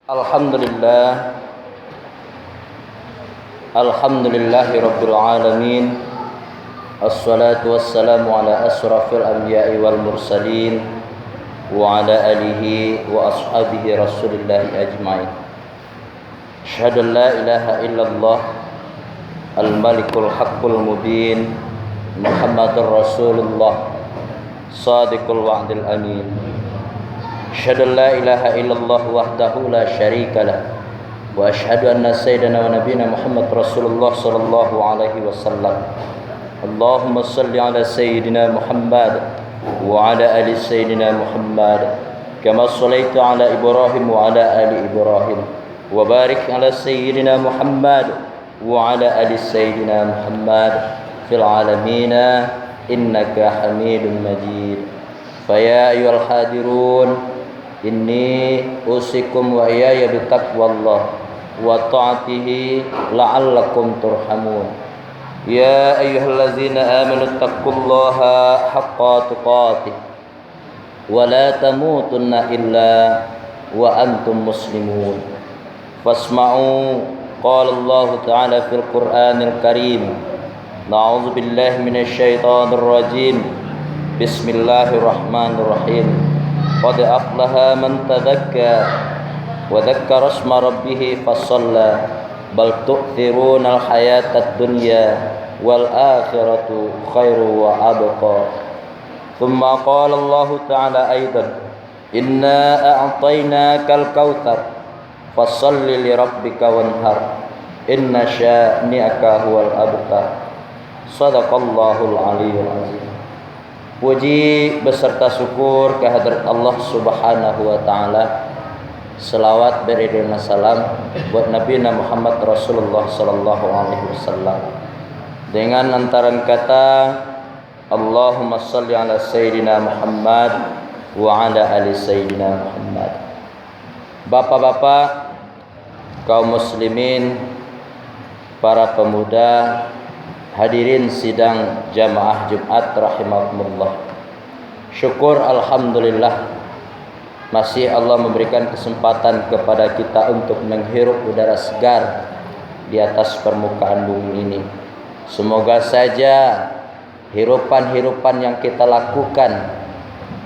Alhamdulillah, alhamdulillahi rabbil alamin. Assalatu wassalamu ala asrafil anbiya'i wal mursalin wa ala alihi wa ashabihi rasulillahi ajma'in. Asyhadu an la ilaha illallah al-malikul haqqul mubin Muhammadur Rasulullah sadiqul wa'dil amin. Asyhadu an la ilaha illallah wahdahu la syarika lah wa asyhadu anna sayyidana wa nabiyana Muhammad Rasulullah sallallahu alaihi wasallam. Allahumma salli ala sayyidina Muhammad wa ala ali sayyidina Muhammad kama shallaita ala Ibrahim wa ala ali Ibrahim wa barik ala sayyidina Muhammad wa ala ali sayyidina Muhammad fil alamin innaka Hamidum Majid. Fa ya ayyuhal hadirun, inni usikum wa iyaya bitaqwallah wa ta'atihi la'allakum turhamun. Ya ayyuhallazina amanu taqullaha haqqa tuqatih wa la tamutunna illa wa antum muslimun. Fasma'u qala Allah ta'ala fil Qur'anil Karim. Na'udzu billahi minasy syaithanir rajim. Bismillahirrahmanirrahim. Qad aflaha man tadzakka wa dzakkara isma rabbih fasalla bal tu'thirunal hayatad dunya wal akhiratu khairu wa abqa. Thumma qala Allah ta'ala aidan inna a'tainakal kautsar fashalli li rabbika wanhar inna syani'aka huwal abtar. Shadaqallahul aliyyul azim. Puji beserta syukur kehadirat Allah Subhanahu wa taala. Selawat beriringan salam buat Nabi Muhammad Rasulullah sallallahu alaihi wasallam. Dengan antaran kata Allahumma shalli ala sayyidina Muhammad wa ala ali sayyidina Muhammad. Bapak-bapak, kaum muslimin, para pemuda, hadirin sidang jamaah Jumat rahimakumullah. Syukur alhamdulillah masih Allah memberikan kesempatan kepada kita untuk menghirup udara segar di atas permukaan bumi ini. Semoga saja hirupan-hirupan yang kita lakukan,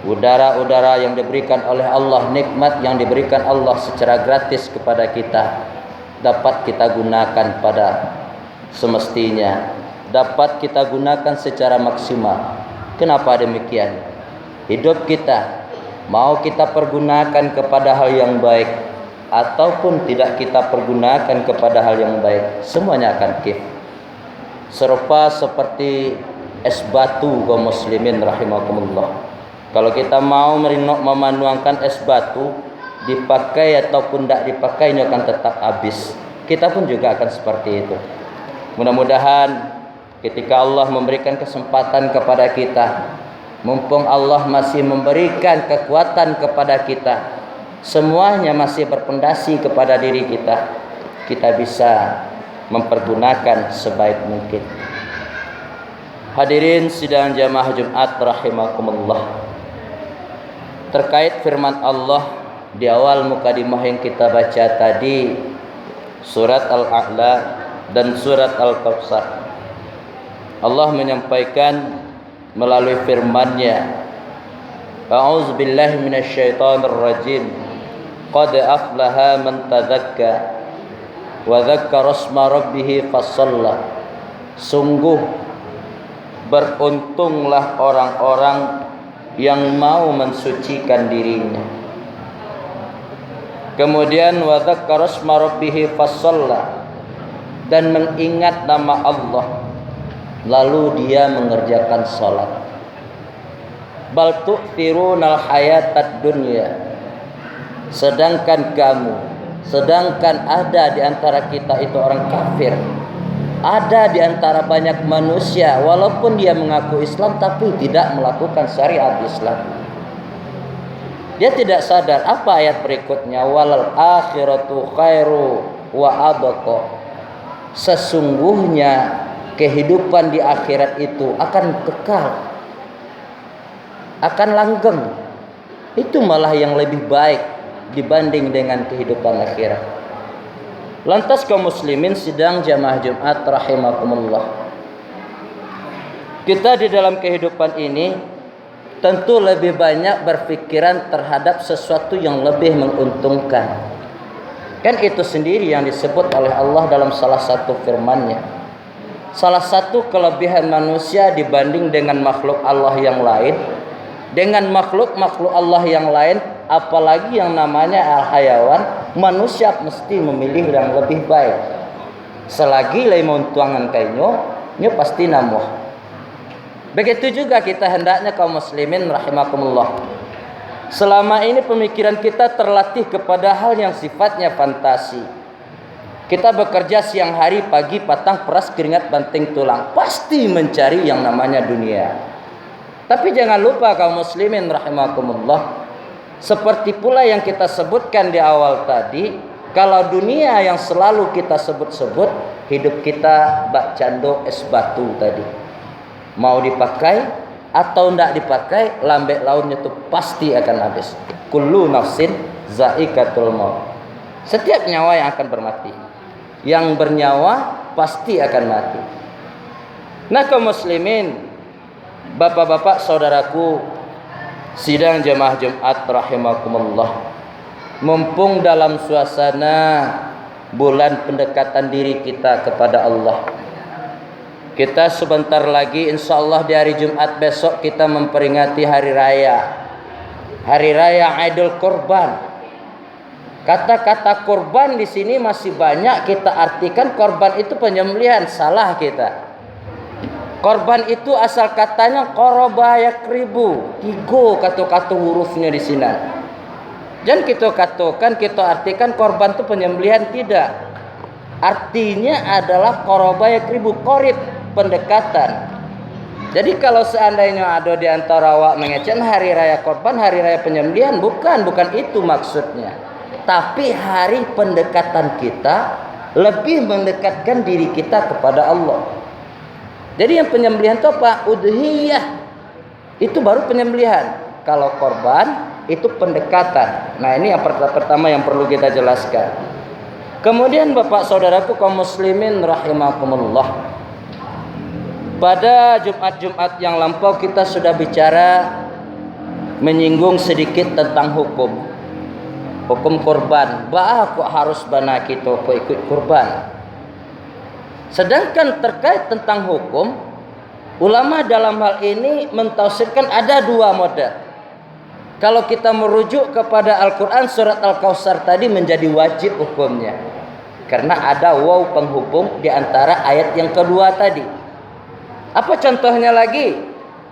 udara-udara yang diberikan oleh Allah, nikmat yang diberikan Allah secara gratis kepada kita, dapat kita gunakan pada semestinya, dapat kita gunakan secara maksimal. Kenapa demikian? Hidup kita mau kita pergunakan kepada hal yang baik ataupun tidak kita pergunakan kepada hal yang baik, semuanya akan kif. Serupa seperti es batu kaum muslimin rahimakumullah. Kalau kita mau memanduangkan es batu, dipakai ataupun tidak dipakai ini akan tetap habis. Kita pun juga akan seperti itu. Mudah-mudahan ketika Allah memberikan kesempatan kepada kita, mumpung Allah masih memberikan kekuatan kepada kita, semuanya masih berpondasi kepada diri kita, kita bisa mempergunakan sebaik mungkin. Hadirin sidang jamaah Jumat rahimakumullah. Terkait firman Allah di awal mukadimah yang kita baca tadi, surat Al-A'la dan surat Al-Kautsar, Allah menyampaikan melalui firman-Nya, A'udzu billahi minasy syaithanir rajim. Qad aflaha man tadzakka wa dzakkara isma rabbih fasalla. Sungguh beruntunglah orang-orang yang mau mensucikan dirinya. Kemudian wa dzakkara isma rabbih fasalla, dan mengingat nama Allah, lalu dia mengerjakan salat. Bal tu'thirunal hayatad dunya. Sedangkan ada di antara kita itu orang kafir, ada di antara banyak manusia walaupun dia mengaku Islam tapi tidak melakukan syariat Islam. Dia tidak sadar apa ayat berikutnya, walal akhiratu khairu wa abqa. Sesungguhnya kehidupan di akhirat itu akan kekal, akan langgeng. Itu malah yang lebih baik dibanding dengan kehidupan akhirat. Lantas kaum muslimin sidang jamaah Jumat rahimakumullah, kita di dalam kehidupan ini tentu lebih banyak berpikiran terhadap sesuatu yang lebih menguntungkan. Kan itu sendiri yang disebut oleh Allah dalam salah satu firman-Nya. Salah satu kelebihan manusia dibanding dengan makhluk Allah yang lain, dengan makhluk-makhluk Allah yang lain, apalagi yang namanya al-hayawan, manusia mesti memilih yang lebih baik. Selagi lain tuangan kainyo, nyo pasti namuh. Begitu juga kita hendaknya kaum muslimin rahimakumullah. Selama ini pemikiran kita terlatih kepada hal yang sifatnya fantasi. Kita bekerja siang hari, pagi patang peras keringat banting tulang, pasti mencari yang namanya dunia. Tapi jangan lupa kaum muslimin rahimakumullah, seperti pula yang kita sebutkan di awal tadi, kalau dunia yang selalu kita sebut-sebut, hidup kita bak cando es batu tadi. Mau dipakai atau tidak dipakai, lambe launnya itu pasti akan habis. Kullu nafsin zaikatul maut. Setiap nyawa yang akan bermati, yang bernyawa pasti akan mati. Nah kaum muslimin, bapak-bapak saudaraku, sidang jamaah Jumat rahimakumullah, mumpung dalam suasana bulan pendekatan diri kita kepada Allah, kita sebentar lagi insyaallah di hari Jumat besok kita memperingati hari raya. Hari raya Idul Kurban. Kata-kata kurban di sini masih banyak kita artikan korban itu penyembelihan, salah kita. Korban itu asal katanya qoroba yakribu. Tiga kata-kata hurufnya di sini. Jangan kita katakan, kita artikan korban itu penyembelihan, tidak. Artinya adalah qoroba yakribu, qorib, pendekatan. Jadi kalau seandainya ada di antara awak mengecen hari raya korban, hari raya penyembelihan, bukan itu maksudnya. Tapi hari pendekatan kita lebih mendekatkan diri kita kepada Allah. Jadi yang penyembelihan itu apa? Udhiyah. Itu baru penyembelihan. Kalau korban itu pendekatan. Nah, ini yang pertama yang perlu kita jelaskan. Kemudian Bapak saudaraku kaum muslimin rahimakumullah, pada Jumat-Jumat yang lampau kita sudah bicara menyinggung sedikit tentang hukum kurban. Bah kok harus bana kita kok ikut kurban. Sedangkan terkait tentang hukum, ulama dalam hal ini mentafsirkan ada dua model. Kalau kita merujuk kepada Al-Quran surat Al-Kautsar tadi menjadi wajib hukumnya, karena ada waw penghubung di antara ayat yang kedua tadi. Apa contohnya lagi?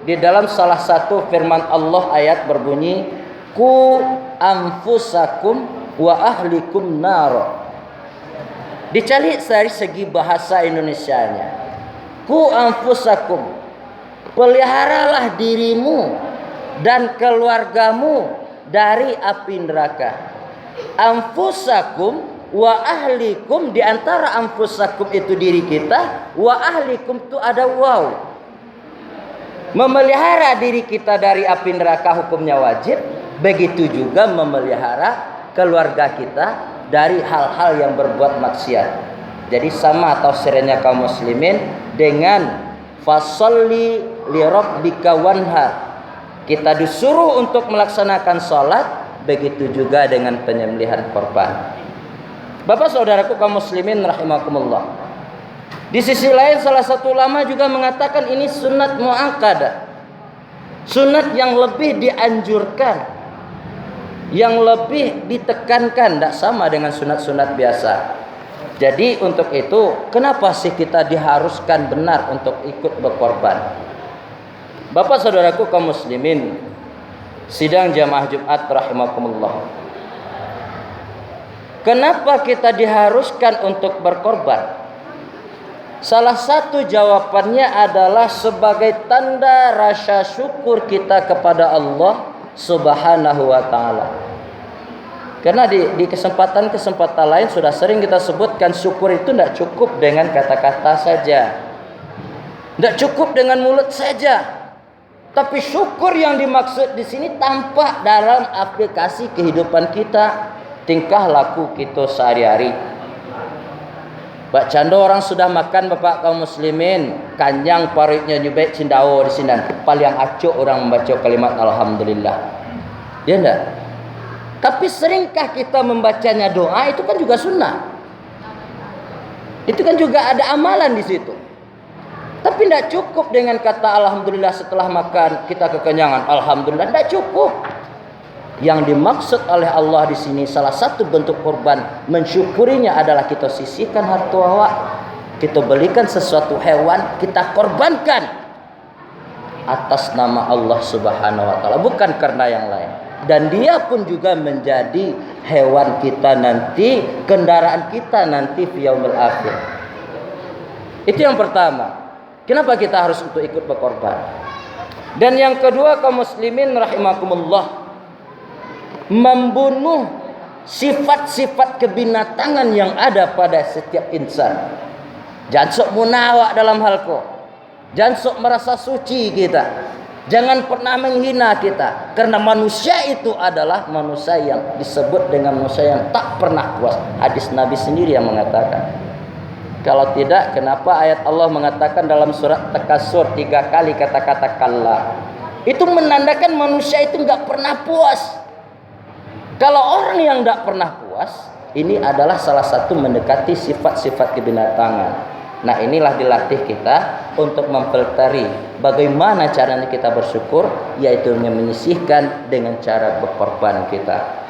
Di dalam salah satu firman Allah ayat berbunyi, ku anfusakum wa ahlikum nar. Dicari dari segi bahasa Indonesianya. Ku anfusakum, peliharalah dirimu dan keluargamu dari api neraka. Anfusakum wa ahlikum, di antara anfusakum itu diri kita, wa ahlikum itu ada waw. Memelihara diri kita dari api neraka hukumnya wajib, begitu juga memelihara keluarga kita dari hal-hal yang berbuat maksiat. Jadi sama tafsirnya kaum muslimin dengan fasolli li rabbika wanhar. Kita disuruh untuk melaksanakan sholat, begitu juga dengan penyembelihan korban. Bapak saudaraku kaum muslimin rahimakumullah. Di sisi lain salah satu ulama juga mengatakan ini sunat muakkadah. Sunat yang lebih dianjurkan, yang lebih ditekankan, tidak sama dengan sunat-sunat biasa. Jadi untuk itu kenapa sih kita diharuskan benar untuk ikut berkorban? Bapak saudaraku kaum muslimin, sidang jamaah Jumat rahimakumullah, kenapa kita diharuskan untuk berkorban? Salah satu jawabannya adalah sebagai tanda rasa syukur kita kepada Allah Subhanahu wa ta'ala. Karena di kesempatan-kesempatan lain sudah sering kita sebutkan, syukur itu tidak cukup dengan kata-kata saja, tidak cukup dengan mulut saja. Tapi syukur yang dimaksud di sini tampak dalam aplikasi kehidupan kita, tingkah laku kita sehari-hari. Bak cando orang sudah makan bapak kaum muslimin, kanjang paritnya nyubek cindawo di sini. Paling acuk orang membaca kalimat alhamdulillah. Ya enggak? Tapi seringkah kita membacanya doa, itu kan juga sunnah. Itu kan juga ada amalan di situ. Tapi tidak cukup dengan kata alhamdulillah setelah makan kita kekenyangan. Alhamdulillah tidak cukup. Yang dimaksud oleh Allah di sini salah satu bentuk korban mensyukurinya adalah kita sisihkan harta awak, kita belikan sesuatu hewan, kita korbankan atas nama Allah Subhanahu wa taala, bukan karena yang lain. Dan dia pun juga menjadi hewan kita nanti, kendaraan kita nanti fi yaumil akhir. Itu yang pertama. Kenapa kita harus untuk ikut berkorban? Dan yang kedua kaum muslimin rahimakumullah, membunuh sifat-sifat kebinatangan yang ada pada setiap insan. Jangan sok munawak dalam hal ko. Jangan sok merasa suci kita. Jangan pernah menghina kita. Karena manusia itu adalah manusia yang disebut dengan manusia yang tak pernah puas. Hadis Nabi sendiri yang mengatakan. Kalau tidak, kenapa ayat Allah mengatakan dalam surat Takasur 3 kali kata-kata kalla? Itu menandakan manusia itu enggak pernah puas. Kalau orang yang tidak pernah puas, ini adalah salah satu mendekati sifat-sifat kebinatangan. Nah, inilah dilatih kita untuk memfilteri bagaimana caranya kita bersyukur, yaitu menyisihkan dengan cara berkorban kita.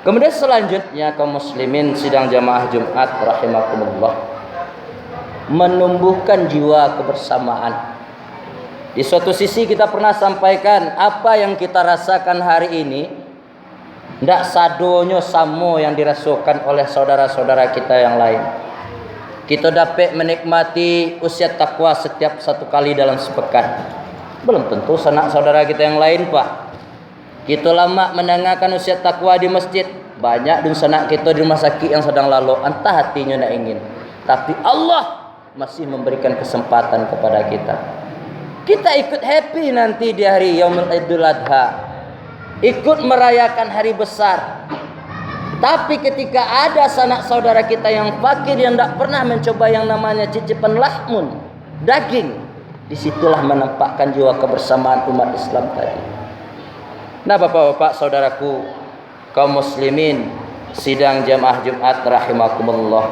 Kemudian selanjutnya kaum muslimin sidang jamaah Jumat rahimakumullah, menumbuhkan jiwa kebersamaan. Di suatu sisi kita pernah sampaikan apa yang kita rasakan hari ini tidak sadonyo samo yang dirasakan oleh saudara-saudara kita yang lain. Kita dapat menikmati usia takwa setiap satu kali dalam sepekan. Belum tentu sanak saudara kita yang lain, Pak. Kita lama mendengarkan usia takwa di masjid. Banyak dan sanak kita di rumah sakit yang sedang lalu. Entah hatinya nak ingin. Tapi Allah masih memberikan kesempatan kepada kita. Kita ikut happy nanti di hari Yaumul Idul Adha. Ikut merayakan hari besar. Tapi ketika ada sanak saudara kita yang fakir, yang tidak pernah mencoba yang namanya cicipan lahmun, daging, disitulah menampakkan jiwa kebersamaan umat Islam tadi. Nah bapak-bapak saudaraku kaum muslimin sidang jamaah Jumat rahimakumullah,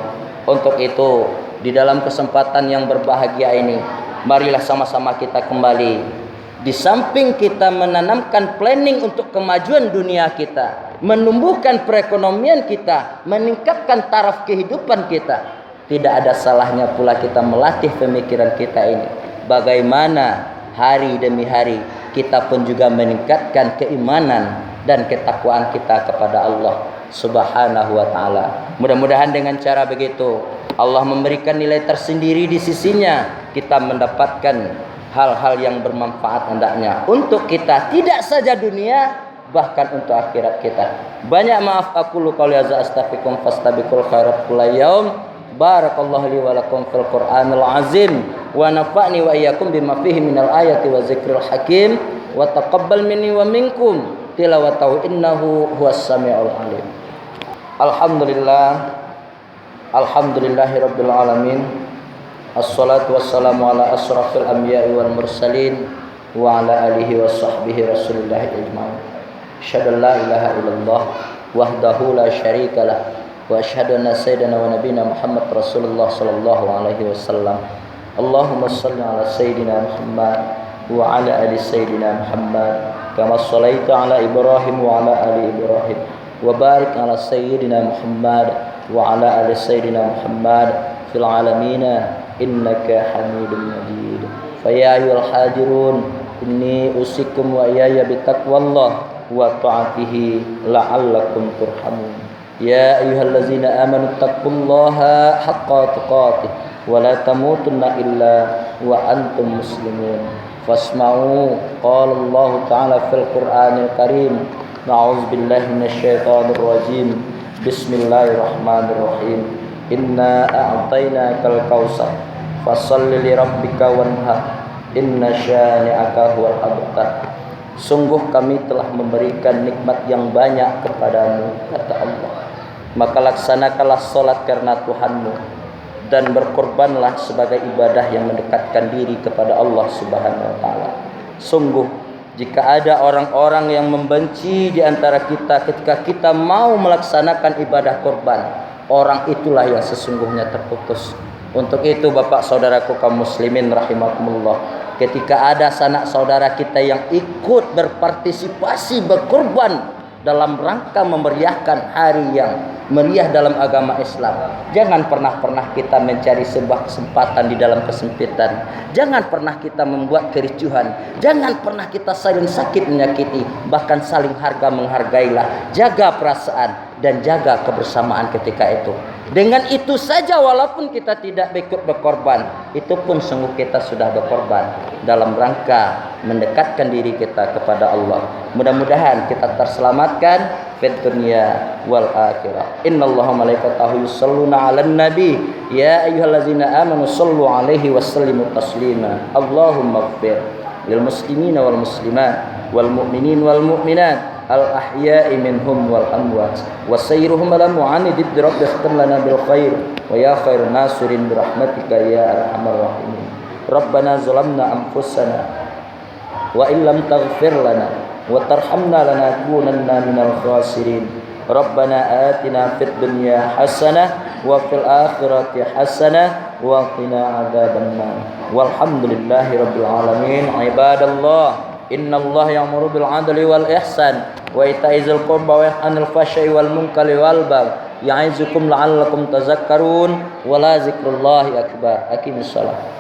untuk itu di dalam kesempatan yang berbahagia ini, marilah sama-sama kita kembali. Di samping kita menanamkan planning untuk kemajuan dunia kita, menumbuhkan perekonomian kita, meningkatkan taraf kehidupan kita, tidak ada salahnya pula kita melatih pemikiran kita ini. Bagaimana hari demi hari kita pun juga meningkatkan keimanan dan ketakwaan kita kepada Allah Subhanahu wa taala. Mudah-mudahan dengan cara begitu Allah memberikan nilai tersendiri di sisinya, kita mendapatkan hal-hal yang bermanfaat hendaknya untuk kita, tidak saja dunia, bahkan untuk akhirat kita. Banyak maaf aku lu qauli hadza astaghfirukum fastabiqul khairat kullu yaum. Barakallahu li wa lakum fil Qur'anil azim wa nafa'ni wa iyyakum bima fihi minal ayati wa zikril hakim wa taqabbal minni wa minkum tilawatahu innahu huwas samiul alim. Alhamdulillah, alhamdulillahirabbil alamin. Assalatu wassalamu ala asrafil anbiya'i wal mursalin wa ala alihi wa sahbihi rasulillah ajma'in. Asyhadu an la ilaha illallah wahdahu la syarikalah wa asyhadu anna sayyidana wa nabiyana Muhammad Rasulullah sallallahu alaihi wasallam. Allahumma shalli ala sayyidina Muhammad wa ala ali sayyidina Muhammad kama shallaita ala Ibrahim wa ala ali Ibrahim wa barik ala sayyidina Muhammad wa ala ali sayyidina Muhammad fil alamin innaka hamidum majid. Fa ya ayyuhal hadirun inni usikum wa iyaya bitaqwallah wa ta'atihi la'allakum turhamun. Ya ayyuhallazina amanu taqullaha haqqa tuqatih wa la tamutunna illa wa antum muslimun. Fasma'u qala Allah ta'ala fil Qur'anil Karim. Na'udzu billahi minasyaitonir rajim. Bismillahirrahmanirrahim. Inna a'tainakal kautsar fasholli li rabbika wanhar Inna syani'aka huwal abtar. Sungguh kami telah memberikan nikmat yang banyak kepadamu, kata Allah. Maka laksanakanlah salat karena Tuhanmu dan berkorbanlah sebagai ibadah yang mendekatkan diri kepada Allah Subhanahu wa taala. Sungguh jika ada orang-orang yang membenci di antara kita ketika kita mau melaksanakan ibadah korban, orang itulah yang sesungguhnya terputus. Untuk itu Bapak saudaraku kaum muslimin rahimakumullah, ketika ada sanak saudara kita yang ikut berpartisipasi berkorban dalam rangka memeriahkan hari yang meriah dalam agama Islam, jangan pernah kita mencari sebuah kesempatan di dalam kesempitan. Jangan pernah kita membuat kericuhan. Jangan pernah kita saling sakit menyakiti, bahkan saling harga menghargailah. Jaga perasaan dan jaga kebersamaan ketika itu. Dengan itu saja walaupun kita tidak ikut berkorban, itu pun sungguh kita sudah berkorban dalam rangka mendekatkan diri kita kepada Allah. Mudah-mudahan kita terselamatkan fid dunya wal akhirah. Innallaha malaikatahu yusholluna 'alan nabi ya ayyuhallazina amanu shallu 'alaihi wasallimu taslima. Allahumma ighfir lil muslimina wal muslimat wal mu'minin wal mu'minat al ahya'i minhum wal amwat wasayruhum ala mu'anidid rabbi ikhtam lana bil khair wa ya khairun nasirin bi rahmatika ya arhamar rahimin. Rabbana zalamna anfusana wa illam taghfir lana wa tarhamna lanakunanna minal khasirin. Rabbana atina fid dunya hasanah wa fil akhirati hasanah wa qina adzabannar. Walhamdulillahi rabbil alamin. Ibadallah, innallaha ya'muru bil 'adli wal ihsan wa ita'i dzil qurba wa yanha 'anil fahsya'i wal munkari wal baghi ya'izukum la'allakum tadhakkarun wa la dzikrullahi akbar. Aqimissalah.